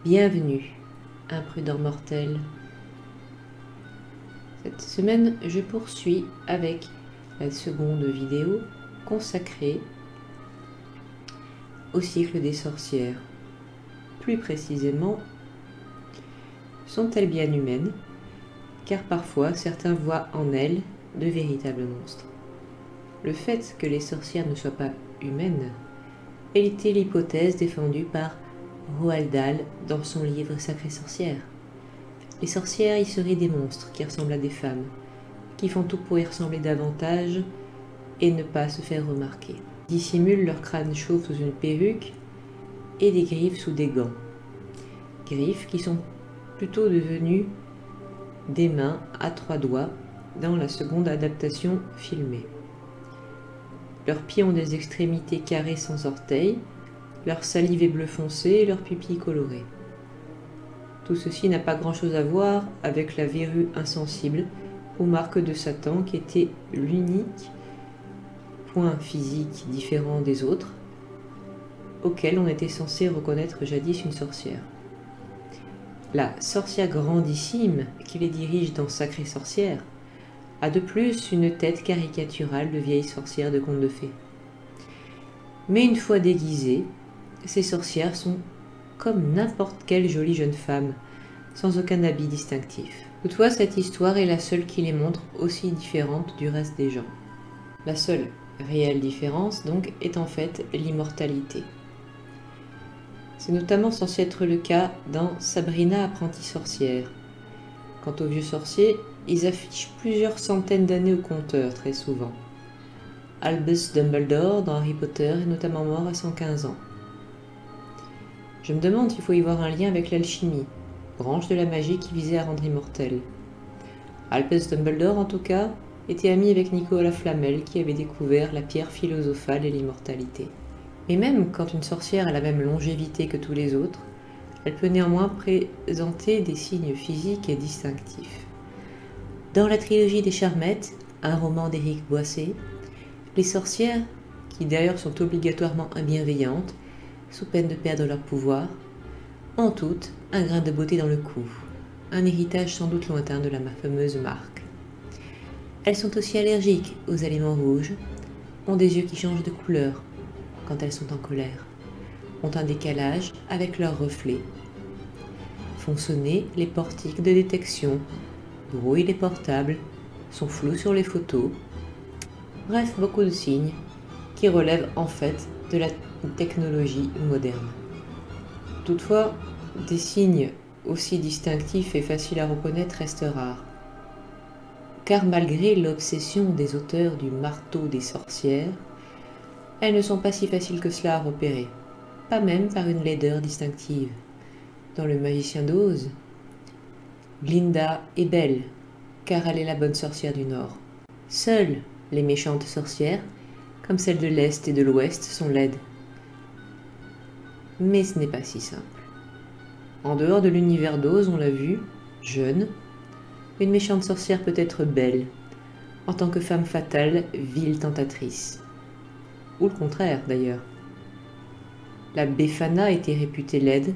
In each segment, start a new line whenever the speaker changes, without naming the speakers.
Bienvenue, imprudent mortel. Cette semaine, je poursuis avec la seconde vidéo consacrée au cycle des sorcières. Plus précisément, sont-elles bien humaines? Car parfois, certains voient en elles de véritables monstres. Le fait que les sorcières ne soient pas humaines était l'hypothèse défendue par Roald Dahl dans son livre Sacrées sorcières. Les sorcières y seraient des monstres qui ressemblent à des femmes, qui font tout pour y ressembler davantage et ne pas se faire remarquer. Dissimulent leur crâne chauve sous une perruque et des griffes sous des gants. Griffes qui sont plutôt devenues des mains à 3 doigts dans la seconde adaptation filmée. Leurs pieds ont des extrémités carrées sans orteils, leur salive est bleu foncé et leurs pupilles colorées. Tout ceci n'a pas grand-chose à voir avec la verrue insensible aux marques de Satan qui était l'unique point physique différent des autres auquel on était censé reconnaître jadis une sorcière. La sorcière grandissime qui les dirige dans Sacrées sorcières a de plus une tête caricaturale de vieille sorcière de conte de fées. Mais une fois déguisées, ces sorcières sont comme n'importe quelle jolie jeune femme, sans aucun habit distinctif. Toutefois, cette histoire est la seule qui les montre aussi différentes du reste des gens. La seule réelle différence, donc, est en fait l'immortalité. C'est notamment censé être le cas dans Sabrina, apprentie sorcière. Quant aux vieux sorciers, ils affichent plusieurs centaines d'années au compteur, très souvent. Albus Dumbledore, dans Harry Potter, est notamment mort à 115 ans. Je me demande s'il faut y voir un lien avec l'alchimie, branche de la magie qui visait à rendre immortel. Albus Dumbledore, en tout cas, était ami avec Nicolas Flamel, qui avait découvert la pierre philosophale et l'immortalité. Mais même quand une sorcière a la même longévité que tous les autres, elle peut néanmoins présenter des signes physiques et distinctifs. Dans la trilogie des Charmettes, un roman d'Éric Boissé, les sorcières, qui d'ailleurs sont obligatoirement bienveillantes, sous peine de perdre leur pouvoir, ont toutes un grain de beauté dans le cou, un héritage sans doute lointain de la fameuse marque. Elles sont aussi allergiques aux aliments rouges, ont des yeux qui changent de couleur quand elles sont en colère, ont un décalage avec leurs reflets, font sonner les portiques de détection, brouillent les portables, sont flous sur les photos, bref, beaucoup de signes qui relèvent en fait de la technologie moderne. Toutefois, des signes aussi distinctifs et faciles à reconnaître restent rares. Car malgré l'obsession des auteurs du marteau des sorcières, elles ne sont pas si faciles que cela à repérer, pas même par une laideur distinctive. Dans Le Magicien d'Oz, Glinda est belle, car elle est la bonne sorcière du Nord. Seules les méchantes sorcières, comme celles de l'Est et de l'Ouest, sont laides. Mais ce n'est pas si simple. En dehors de l'univers d'Oz, on l'a vu, jeune, une méchante sorcière peut être belle, en tant que femme fatale, vile tentatrice. Ou le contraire, d'ailleurs. La Befana était réputée laide,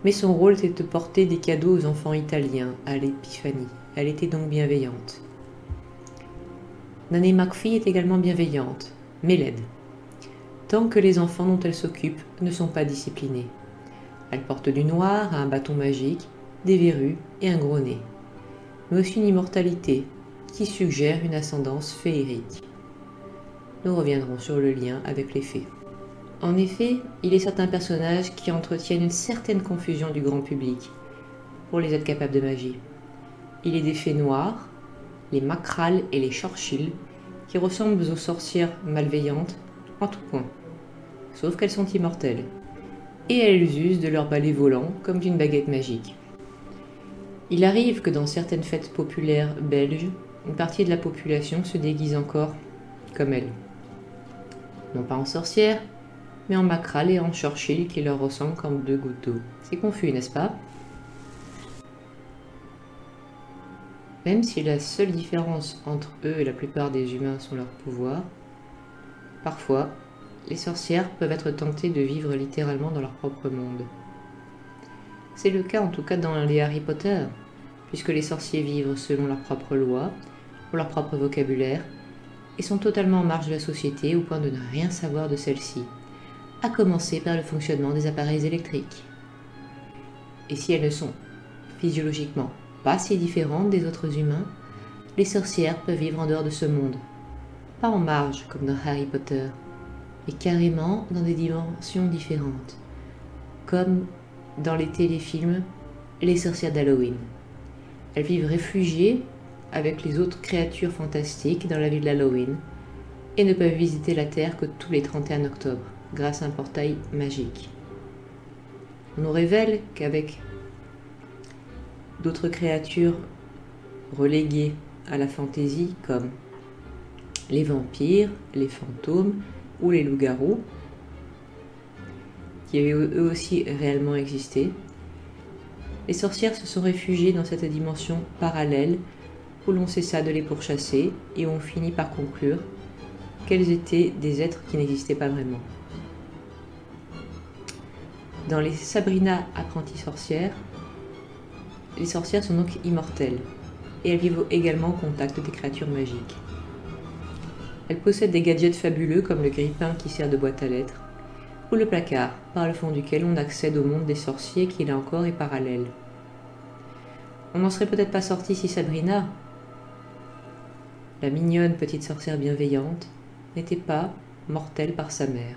mais son rôle était de porter des cadeaux aux enfants italiens à l'épiphanie. Elle était donc bienveillante. Nanny McPhee est également bienveillante, mais laide, tant que les enfants dont elle s'occupe ne sont pas disciplinés. Elle porte du noir, un bâton magique, des verrues et un gros nez, mais aussi une immortalité qui suggère une ascendance féerique. Nous reviendrons sur le lien avec les fées. En effet, il est certains personnages qui entretiennent une certaine confusion du grand public pour les êtres capables de magie. Il est des fées noires, les Macrales et les Chorchilles, qui ressemblent aux sorcières malveillantes en tout point, sauf qu'elles sont immortelles, et elles usent de leur balai volant comme d'une baguette magique. Il arrive que dans certaines fêtes populaires belges, une partie de la population se déguise encore comme elles. Non pas en sorcières, mais en Macrales et en Chorchilles qui leur ressemblent comme 2 gouttes d'eau. C'est confus, n'est-ce pas? Même si la seule différence entre eux et la plupart des humains sont leurs pouvoirs, parfois, les sorcières peuvent être tentées de vivre littéralement dans leur propre monde. C'est le cas en tout cas dans les Harry Potter, puisque les sorciers vivent selon leurs propres lois, ou leur propre vocabulaire, et sont totalement en marge de la société au point de ne rien savoir de celle-ci, à commencer par le fonctionnement des appareils électriques. Et si elles ne sont physiologiquement pas si différentes des autres humains, les sorcières peuvent vivre en dehors de ce monde. Pas en marge comme dans Harry Potter, mais carrément dans des dimensions différentes, comme dans les téléfilms Les sorcières d'Halloween. Elles vivent réfugiées avec les autres créatures fantastiques dans la ville d'Halloween et ne peuvent visiter la Terre que tous les 31 octobre, grâce à un portail magique. On nous révèle qu'avec d'autres créatures reléguées à la fantaisie comme les vampires, les fantômes ou les loups-garous, qui avaient eux aussi réellement existé, les sorcières se sont réfugiées dans cette dimension parallèle où l'on cessa de les pourchasser et on finit par conclure qu'elles étaient des êtres qui n'existaient pas vraiment. Dans les Sabrina apprenties sorcières, les sorcières sont donc immortelles et elles vivent également au contact des créatures magiques. Elles possèdent des gadgets fabuleux comme le grille-pain qui sert de boîte à lettres ou le placard par le fond duquel on accède au monde des sorciers qui là encore est parallèle. On n'en serait peut-être pas sorti si Sabrina, la mignonne petite sorcière bienveillante, n'était pas mortelle par sa mère.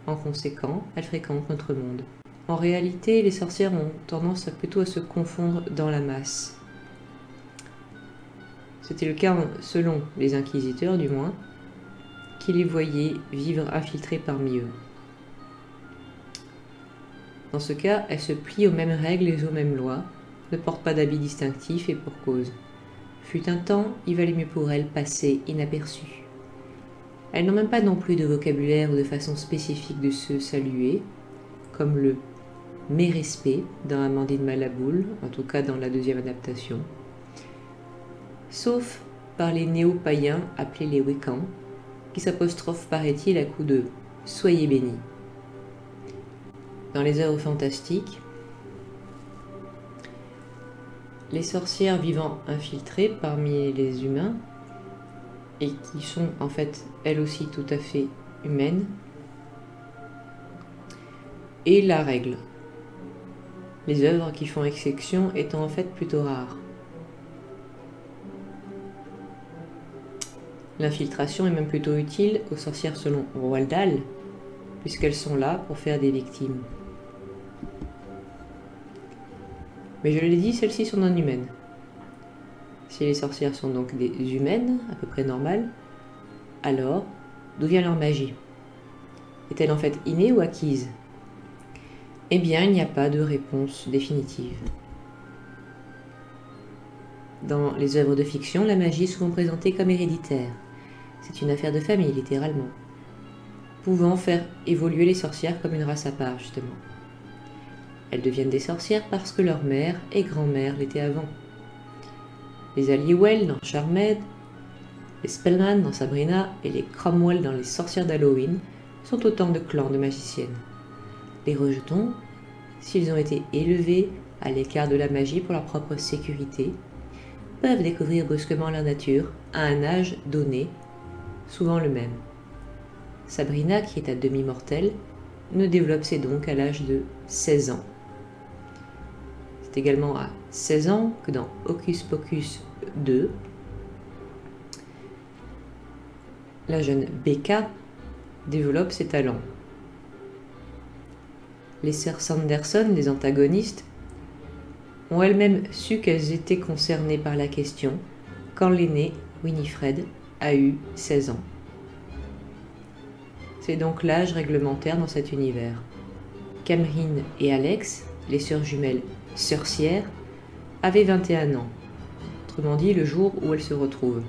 En conséquent, elle fréquente notre monde. En réalité, les sorcières ont tendance plutôt à se confondre dans la masse. C'était le cas selon les inquisiteurs du moins, qui les voyaient vivre infiltrés parmi eux. Dans ce cas, elles se plient aux mêmes règles et aux mêmes lois, ne portent pas d'habits distinctifs et pour cause. Fut un temps, il valait mieux pour elles passer inaperçues. Elles n'ont même pas non plus de vocabulaire ou de façon spécifique de se saluer, comme le « mes respects » dans Amandine Malaboule, en tout cas dans la deuxième adaptation, sauf par les néo-païens appelés les Wiccans, qui s'apostrophent paraît-il à coups de « soyez bénis ». Dans les œuvres fantastiques, les sorcières vivant infiltrées parmi les humains, et qui sont en fait elles aussi tout à fait humaines, est la règle. Les œuvres qui font exception étant en fait plutôt rares. L'infiltration est même plutôt utile aux sorcières selon Roald Dahl, puisqu'elles sont là pour faire des victimes. Mais je l'ai dit, celles-ci sont non humaines. Si les sorcières sont donc des humaines, à peu près normales, alors d'où vient leur magie? Est-elle en fait innée ou acquise? Eh bien, il n'y a pas de réponse définitive. Dans les œuvres de fiction, la magie est souvent présentée comme héréditaire. C'est une affaire de famille, littéralement, pouvant faire évoluer les sorcières comme une race à part, justement. Elles deviennent des sorcières parce que leur mère et grand-mère l'étaient avant. Les Halliwell dans Charmed, les Spellman dans Sabrina et les Cromwell dans les sorcières d'Halloween sont autant de clans de magiciennes. Les rejetons, s'ils ont été élevés à l'écart de la magie pour leur propre sécurité, peuvent découvrir brusquement leur nature à un âge donné, souvent le même. Sabrina, qui est à demi mortelle, ne développe ses dons qu'à l'âge de 16 ans. C'est également à 16 ans que dans Hocus Pocus 2, la jeune Becca développe ses talents. Les sœurs Sanderson, les antagonistes, ont elles-mêmes su qu'elles étaient concernées par la question quand l'aînée, Winifred, a eu 16 ans. C'est donc l'âge réglementaire dans cet univers. Camryn et Alex, les sœurs jumelles sorcières, avaient 21 ans, autrement dit le jour où elles se retrouvent.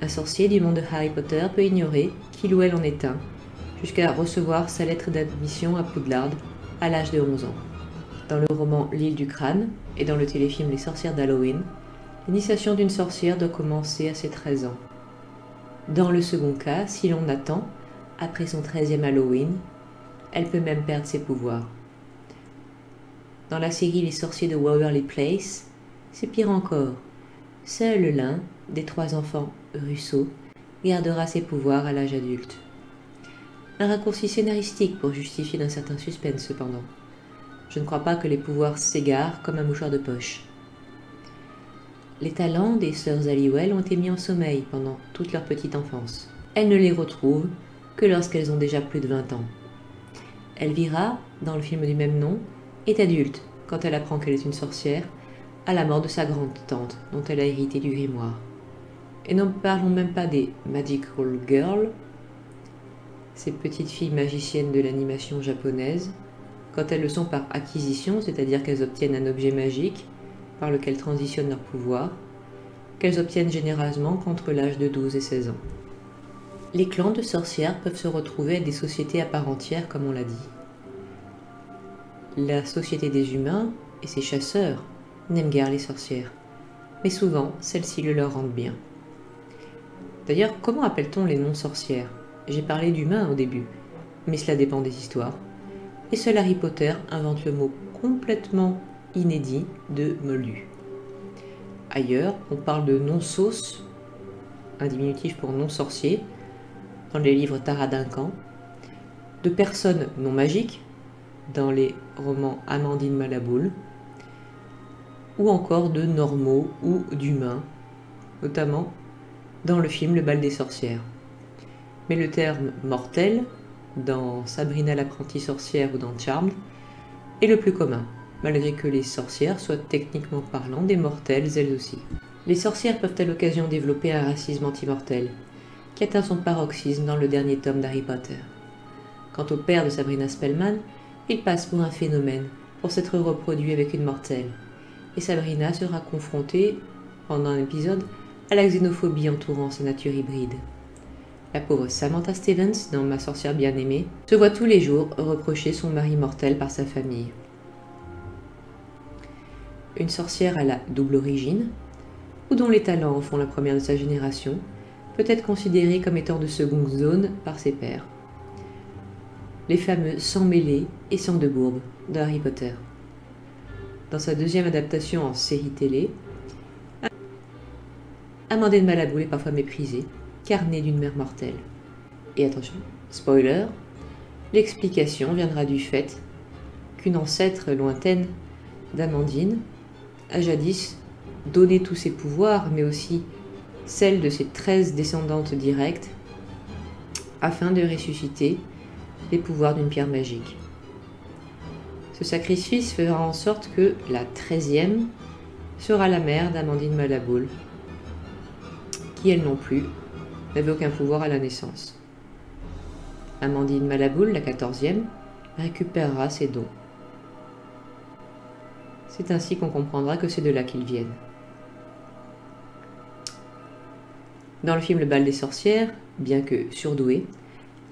Un sorcier du monde de Harry Potter peut ignorer qu'il ou elle en est un, jusqu'à recevoir sa lettre d'admission à Poudlard à l'âge de 11 ans. Dans le roman L'île du crâne et dans le téléfilm Les sorcières d'Halloween, l'initiation d'une sorcière doit commencer à ses 13 ans. Dans le second cas, si l'on attend, après son 13e Halloween, elle peut même perdre ses pouvoirs. Dans la série Les sorciers de Waverly Place, c'est pire encore. Seul l'un des 3 enfants, Russo, gardera ses pouvoirs à l'âge adulte. Un raccourci scénaristique pour justifier d'un certain suspense cependant. Je ne crois pas que les pouvoirs s'égarent comme un mouchoir de poche. Les talents des sœurs Halliwell ont été mis en sommeil pendant toute leur petite enfance. Elles ne les retrouvent que lorsqu'elles ont déjà plus de 20 ans. Elvira, dans le film du même nom, est adulte quand elle apprend qu'elle est une sorcière à la mort de sa grande-tante dont elle a hérité du grimoire. Et ne parlons même pas des Magical Girls, ces petites filles magiciennes de l'animation japonaise, quand elles le sont par acquisition, c'est-à-dire qu'elles obtiennent un objet magique par lequel transitionnent leur pouvoir, qu'elles obtiennent généralement qu'entre l'âge de 12 et 16 ans. Les clans de sorcières peuvent se retrouver à des sociétés à part entière, comme on l'a dit. La société des humains et ses chasseurs n'aiment guère les sorcières, mais souvent celles-ci le leur rendent bien. D'ailleurs, comment appelle-t-on les non-sorcières? J'ai parlé d'humains au début, mais cela dépend des histoires. Et seul Harry Potter invente le mot complètement inédit de moldu. Ailleurs, on parle de non-sauce, un diminutif pour non-sorcier, dans les livres Taradincan, de personnes non magiques, dans les romans Amandine Malaboule, ou encore de normaux ou d'humains, notamment dans le film Le bal des sorcières. Mais le terme mortel, dans Sabrina l'apprentie sorcière ou dans Charmed, est le plus commun, malgré que les sorcières soient techniquement parlant des mortels elles aussi. Les sorcières peuvent à l'occasion développer un racisme anti-mortel, qui atteint son paroxysme dans le dernier tome d'Harry Potter. Quant au père de Sabrina Spellman, il passe pour un phénomène, pour s'être reproduit avec une mortelle, et Sabrina sera confrontée, pendant un épisode, à la xénophobie entourant sa nature hybride. La pauvre Samantha Stevens, dans Ma sorcière bien-aimée, se voit tous les jours reprocher son mari mortel par sa famille. Une sorcière à la double origine, ou dont les talents en font la première de sa génération, peut être considérée comme étant de seconde zone par ses pairs. Les fameux sans mêlée et sans de bourbe de Harry Potter. Dans sa deuxième adaptation en série télé, Amandine Malaboule est parfois méprisée, car née d'une mère mortelle. Et attention, spoiler, l'explication viendra du fait qu'une ancêtre lointaine d'Amandine a jadis donné tous ses pouvoirs, mais aussi celle de ses 13 descendantes directes, afin de ressusciter les pouvoirs d'une pierre magique. Ce sacrifice fera en sorte que la 13e sera la mère d'Amandine Malaboule, qui elle non plus n'avait aucun pouvoir à la naissance. Amandine Malaboule, la 14e, récupérera ses dons. C'est ainsi qu'on comprendra que c'est de là qu'ils viennent. Dans le film Le bal des sorcières, bien que surdouée,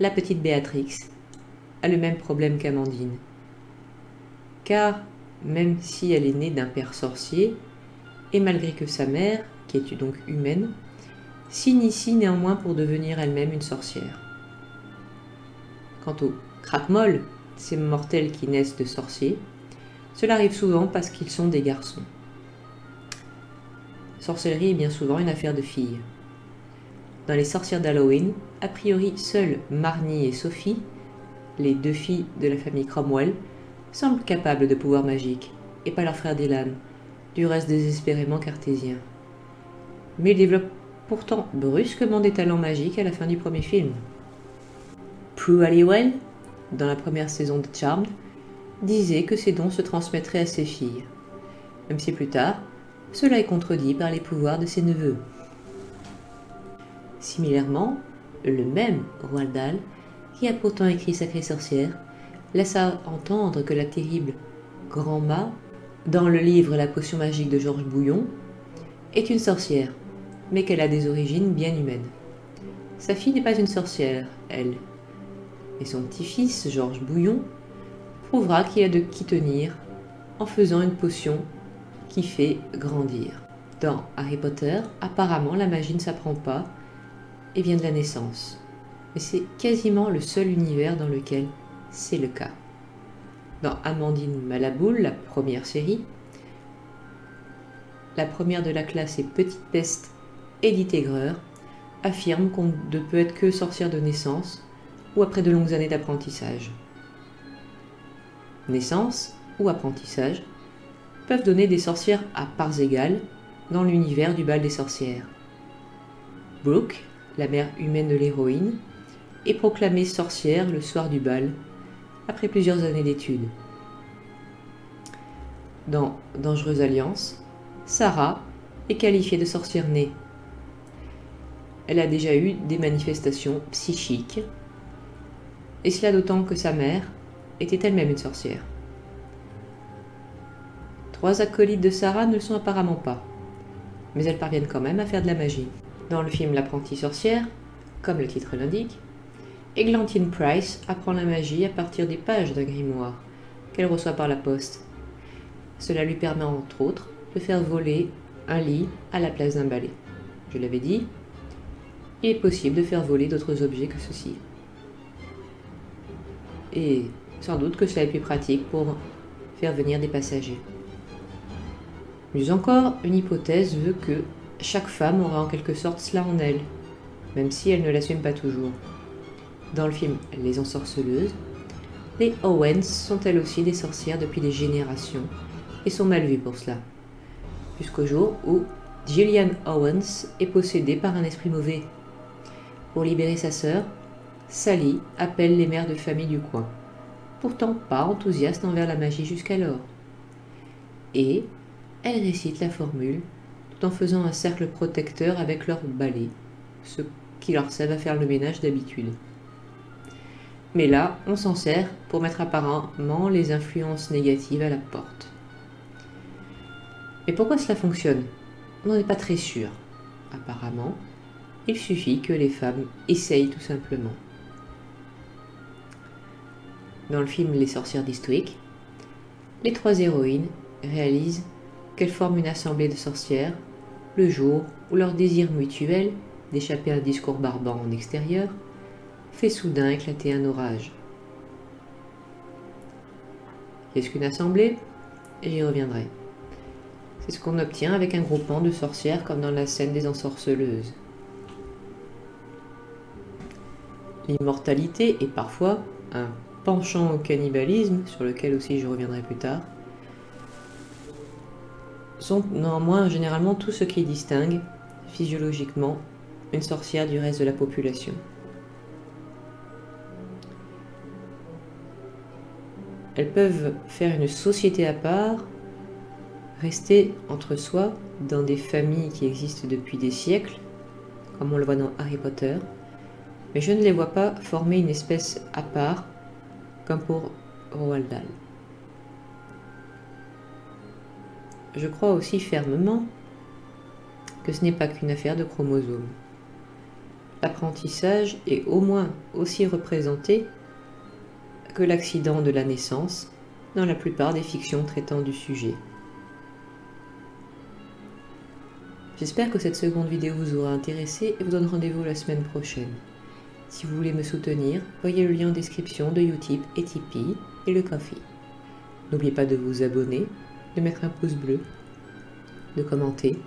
la petite Béatrix a le même problème qu'Amandine. Car, même si elle est née d'un père sorcier, et malgré que sa mère, qui est donc humaine, s'initie néanmoins pour devenir elle-même une sorcière. Quant aux craquemolles, ces mortels qui naissent de sorciers, cela arrive souvent parce qu'ils sont des garçons. Sorcellerie est bien souvent une affaire de filles. Dans les sorcières d'Halloween, a priori seules Marnie et Sophie, les 2 filles de la famille Cromwell, semblent capables de pouvoirs magiques, et pas leur frère Dylan, du reste désespérément cartésien. Mais ils développent pourtant brusquement des talents magiques à la fin du premier film. Prue Halliwell, dans la première saison de Charmed, disait que ses dons se transmettraient à ses filles, même si plus tard, cela est contredit par les pouvoirs de ses neveux. Similairement, le même Roald Dahl, qui a pourtant écrit Sacrée sorcière, laissa entendre que la terrible Grand-Ma, dans le livre La potion magique de Georges Bouillon, est une sorcière, mais qu'elle a des origines bien humaines. Sa fille n'est pas une sorcière, elle, et son petit-fils, Georges Bouillon, prouvera qu'il y a de qui tenir en faisant une potion qui fait grandir. Dans Harry Potter, apparemment la magie ne s'apprend pas et vient de la naissance, mais c'est quasiment le seul univers dans lequel c'est le cas. Dans Amandine Malaboule, la première série, la première de la classe et Petite Peste, Edith Aigreur, affirme qu'on ne peut être que sorcière de naissance ou après de longues années d'apprentissage. Naissance ou apprentissage peuvent donner des sorcières à parts égales dans l'univers du bal des sorcières. Brooke, la mère humaine de l'héroïne, est proclamée sorcière le soir du bal, après plusieurs années d'études. Dans Dangereuse Alliance, Sarah est qualifiée de sorcière née. Elle a déjà eu des manifestations psychiques, et cela d'autant que sa mère était elle-même une sorcière. 3 acolytes de Sarah ne le sont apparemment pas, mais elles parviennent quand même à faire de la magie. Dans le film L'apprentie sorcière, comme le titre l'indique, Eglantine Price apprend la magie à partir des pages d'un grimoire qu'elle reçoit par la poste. Cela lui permet entre autres de faire voler un lit à la place d'un balai. Je l'avais dit, il est possible de faire voler d'autres objets que ceci. Et sans doute que cela est plus pratique pour faire venir des passagers. Mieux encore, une hypothèse veut que chaque femme aura en quelque sorte cela en elle, même si elle ne l'assume pas toujours. Dans le film Les Ensorceleuses, les Owens sont elles aussi des sorcières depuis des générations et sont mal vues pour cela, jusqu'au jour où Gillian Owens est possédée par un esprit mauvais. Pour libérer sa sœur, Sally appelle les mères de famille du coin, pourtant pas enthousiastes envers la magie jusqu'alors. Et elle récite la formule tout en faisant un cercle protecteur avec leur balai, ce qui leur sert à faire le ménage d'habitude. Mais là, on s'en sert pour mettre apparemment les influences négatives à la porte. Mais pourquoi cela fonctionne? On n'en est pas très sûr. Apparemment, il suffit que les femmes essayent tout simplement. Dans le film Les sorcières d'Eastwick, les 3 héroïnes réalisent qu'elles forment une assemblée de sorcières le jour où leur désir mutuel d'échapper à un discours barbant en extérieur fait soudain éclater un orage. Qu'est-ce qu'une assemblée? J'y reviendrai. C'est ce qu'on obtient avec un groupement de sorcières comme dans la scène des Ensorceleuses. L'immortalité est parfois un penchant au cannibalisme, sur lequel aussi je reviendrai plus tard, sont néanmoins généralement tout ce qui distingue physiologiquement une sorcière du reste de la population. Elles peuvent faire une société à part, rester entre soi dans des familles qui existent depuis des siècles, comme on le voit dans Harry Potter, mais je ne les vois pas former une espèce à part, comme pour Roald Dahl. Je crois aussi fermement que ce n'est pas qu'une affaire de chromosomes. L'apprentissage est au moins aussi représenté que l'accident de la naissance dans la plupart des fictions traitant du sujet. J'espère que cette seconde vidéo vous aura intéressé et vous donne rendez-vous la semaine prochaine. Si vous voulez me soutenir, voyez le lien en description de Utip et Tipeee et le Ko-fi. N'oubliez pas de vous abonner, de mettre un pouce bleu, de commenter,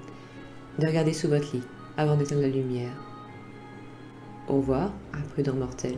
de regarder sous votre lit avant d'éteindre la lumière. Au revoir, un prudent mortel.